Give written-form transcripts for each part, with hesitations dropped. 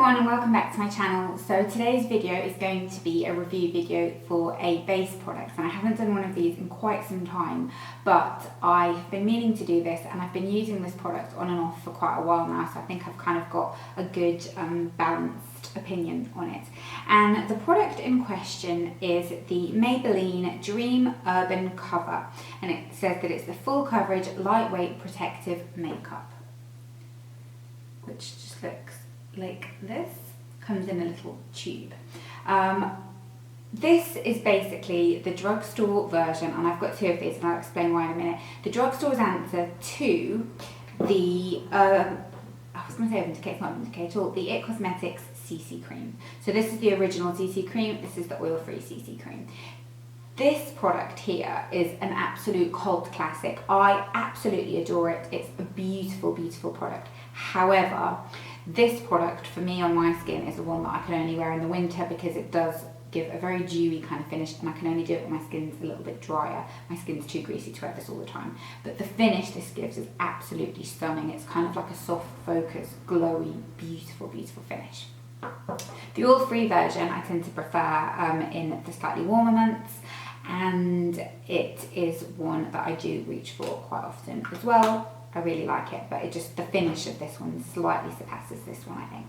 everyone and welcome back to my channel. So today's video is going to be a review video for a base product, and I haven't done one of these in quite some time, but I've been meaning to do this and I've been using this product on and off for quite a while now, so I think I've kind of got a good balanced opinion on it. And the product in question is the Maybelline Dream Urban Cover, and it says that it's the full coverage lightweight protective makeup, which just looks like this. Comes in a little tube. This is basically the drugstore version, and I've got two of these and I'll explain why in a minute. The drugstore's answer to the, I was going to say Vindicate, it's not Vindicate at all, the It Cosmetics CC Cream. So this is the original CC Cream, this is the oil-free CC Cream. This product here is an absolute cult classic. I absolutely adore it. It's a beautiful, beautiful product. However, this product for me on my skin is the one that I can only wear in the winter because it does give a very dewy kind of finish, and I can only do it when my skin's a little bit drier. My skin's too greasy to wear this all the time. But the finish this gives is absolutely stunning. It's kind of like a soft focus, glowy, beautiful, beautiful finish. The oil-free version I tend to prefer in the slightly warmer months, and it is one that I do reach for quite often as well. I really like it, but the finish of this one slightly surpasses this one, I think.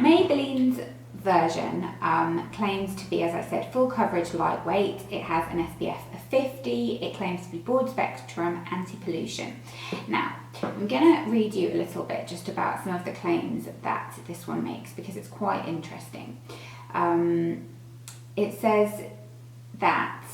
Maybelline's version claims to be, as I said, full coverage lightweight. It has an SPF of 50. It claims to be broad spectrum anti-pollution. Now, I'm going to read you a little bit just about some of the claims that this one makes because it's quite interesting. It says that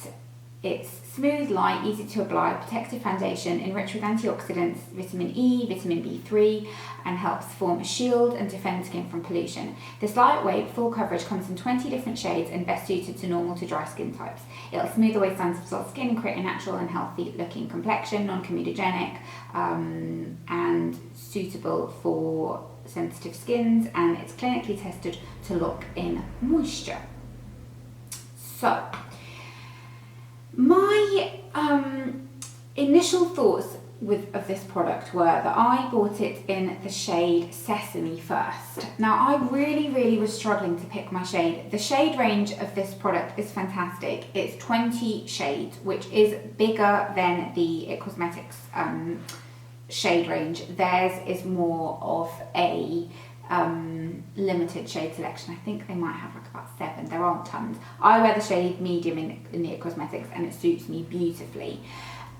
it's smooth, light, easy to apply, protective foundation, enriched with antioxidants, vitamin E, vitamin B3, and helps form a shield and defend skin from pollution. This lightweight, full coverage comes in 20 different shades and best suited to normal to dry skin types. It'll smooth away signs of soft skin and create a natural and healthy looking complexion, non-comedogenic, and suitable for sensitive skins, and it's clinically tested to lock in moisture. So, my initial thoughts of this product were that I bought it in the shade Sesame first. Now, I really was struggling to pick my shade. The shade range of this product is fantastic. It's 20 shades, which is bigger than the It Cosmetics shade range. Theirs is more of a limited shade selection. I think they might have like about 7. There aren't tons. I wear the shade medium in the It Cosmetics and it suits me beautifully.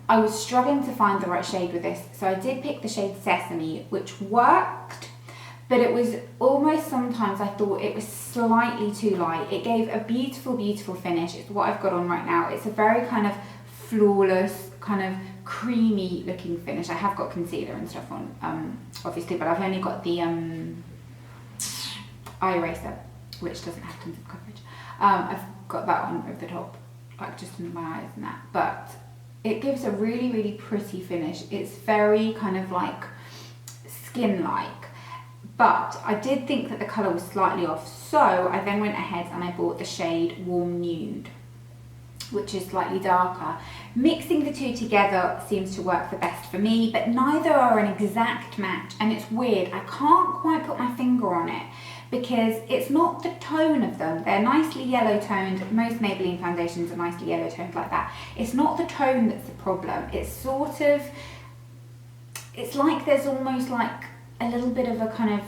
I was struggling to find the right shade with this, so I did pick the shade Sesame, which worked, but it was almost, sometimes I thought it was slightly too light. It gave a beautiful, beautiful finish. It's what I've got on right now. It's a very kind of flawless, kind of creamy looking finish. I have got concealer and stuff on, obviously, but I've only got the eye eraser, which doesn't have tons of coverage. I've got that on over the top, like just in my eyes and that, but it gives a really pretty finish. It's very kind of like skin-like, but I did think that the colour was slightly off, so I then went ahead and I bought the shade Warm Nude, which is slightly darker. Mixing the two together seems to work the best for me, but neither are an exact match, and it's weird. I can't quite put my finger on it because it's not the tone of them. They're nicely yellow toned. Most Maybelline foundations are nicely yellow toned like that. It's not the tone that's the problem. It's sort of, it's like there's almost like a little bit of a kind of,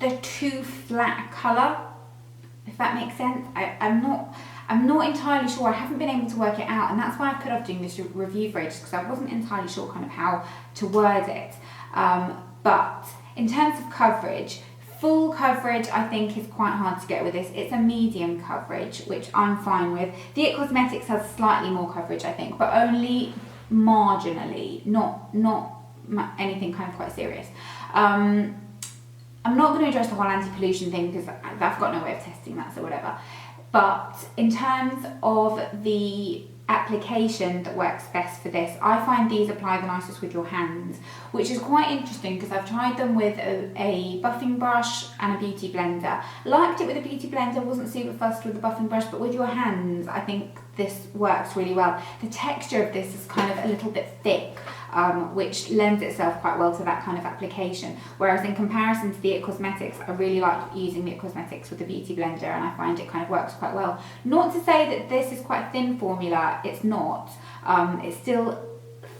they're too flat colour, if that makes sense. I'm not entirely sure. I haven't been able to work it out, and that's why I put off doing this review for ages, because I wasn't entirely sure kind of how to word it. But in terms of coverage, full coverage I think is quite hard to get with this. It's a medium coverage, which I'm fine with. The It Cosmetics has slightly more coverage, I think, but only marginally, not anything kind of quite serious. I'm not going to address the whole anti-pollution thing because I've got no way of testing that, so whatever. But in terms of the application that works best for this, I find these apply the nicest with your hands, which is quite interesting because I've tried them with a buffing brush and a beauty blender. Liked it with a beauty blender, wasn't super fussed with the buffing brush, but with your hands I think this works really well. The texture of this is kind of a little bit thick, which lends itself quite well to that kind of application. Whereas in comparison to the It Cosmetics, I really like using the It Cosmetics with the Beauty Blender, and I find it kind of works quite well. Not to say that this is quite a thin formula, it's not. It's still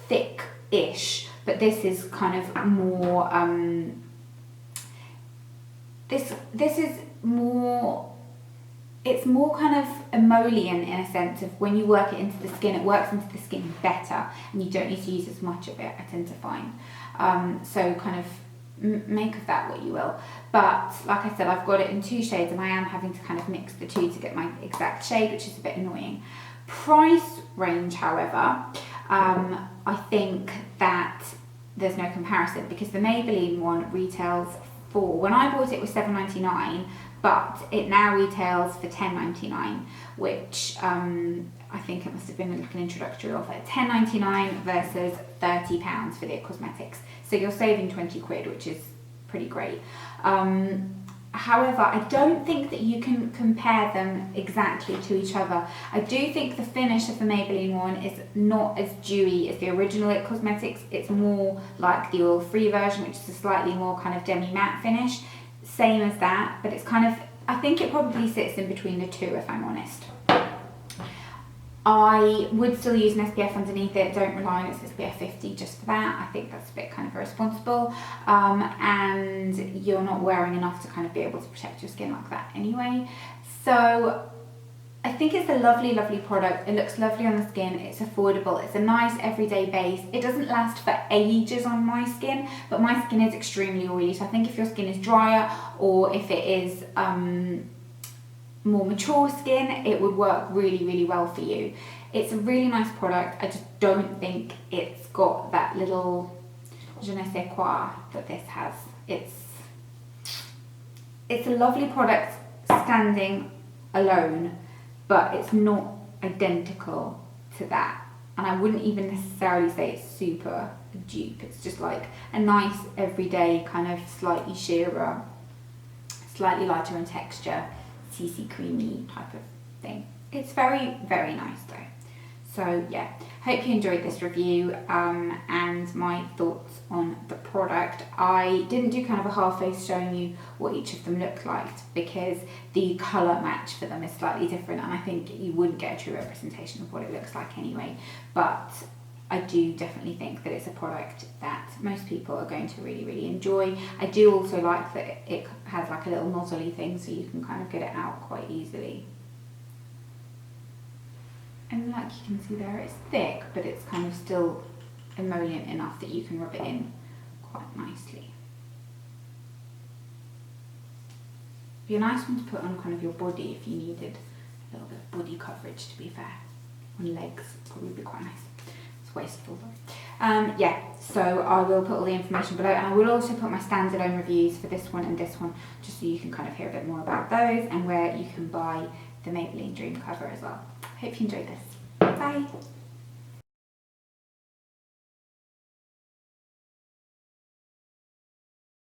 thick-ish, but this is kind of more, this is more, it's more kind of emollient in a sense of when you work it into the skin, it works into the skin better, and you don't need to use as much of it, I tend to find. So kind of make of that what you will. But like I said, I've got it in 2 shades, and I am having to kind of mix the 2 to get my exact shade, which is a bit annoying. Price range, however, I think that there's no comparison, because the Maybelline one retails for, when I bought it was $7.99, but it now retails for $10.99, which I think it must have been like an introductory offer. $10.99 versus £30 for the It Cosmetics. So you're saving 20 quid, which is pretty great. However, I don't think that you can compare them exactly to each other. I do think the finish of the Maybelline one is not as dewy as the original It Cosmetics. It's more like the oil-free version, which is a slightly more kind of demi-matte finish. Same as that, but it's kind of, I think it probably sits in between the 2, if I'm honest. I would still use an SPF underneath it. Don't rely on its SPF 50 just for that. I think that's a bit kind of irresponsible. And you're not wearing enough to kind of be able to protect your skin like that anyway. So I think it's a lovely, lovely product. It looks lovely on the skin. It's affordable. It's a nice everyday base. It doesn't last for ages on my skin, but my skin is extremely oily. So I think if your skin is drier, or if it is more mature skin, it would work really, really well for you. It's a really nice product. I just don't think it's got that little je ne sais quoi that this has. It's a lovely product standing alone, but it's not identical to that. And I wouldn't even necessarily say it's super a dupe. It's just like a nice everyday kind of slightly sheerer, slightly lighter in texture, CC creamy type of thing. It's very, very nice though. So yeah, hope you enjoyed this review and my thoughts on the product. I didn't do kind of a half face showing you what each of them looked like, because the colour match for them is slightly different, and I think you wouldn't get a true representation of what it looks like anyway. But I do definitely think that it's a product that most people are going to really, really enjoy. I do also like that it has like a little nozzly thing, so you can kind of get it out quite easily. And like you can see there, it's thick, but it's kind of still emollient enough that you can rub it in quite nicely. Be a nice one to put on kind of your body if you needed a little bit of body coverage, to be fair. On legs, probably be quite nice. Wasteful though. Yeah, so I will put all the information below, and I will also put my standalone reviews for this one and this one, just so you can kind of hear a bit more about those and where you can buy the Maybelline Dream Cover as well. Hope you enjoyed this. Bye!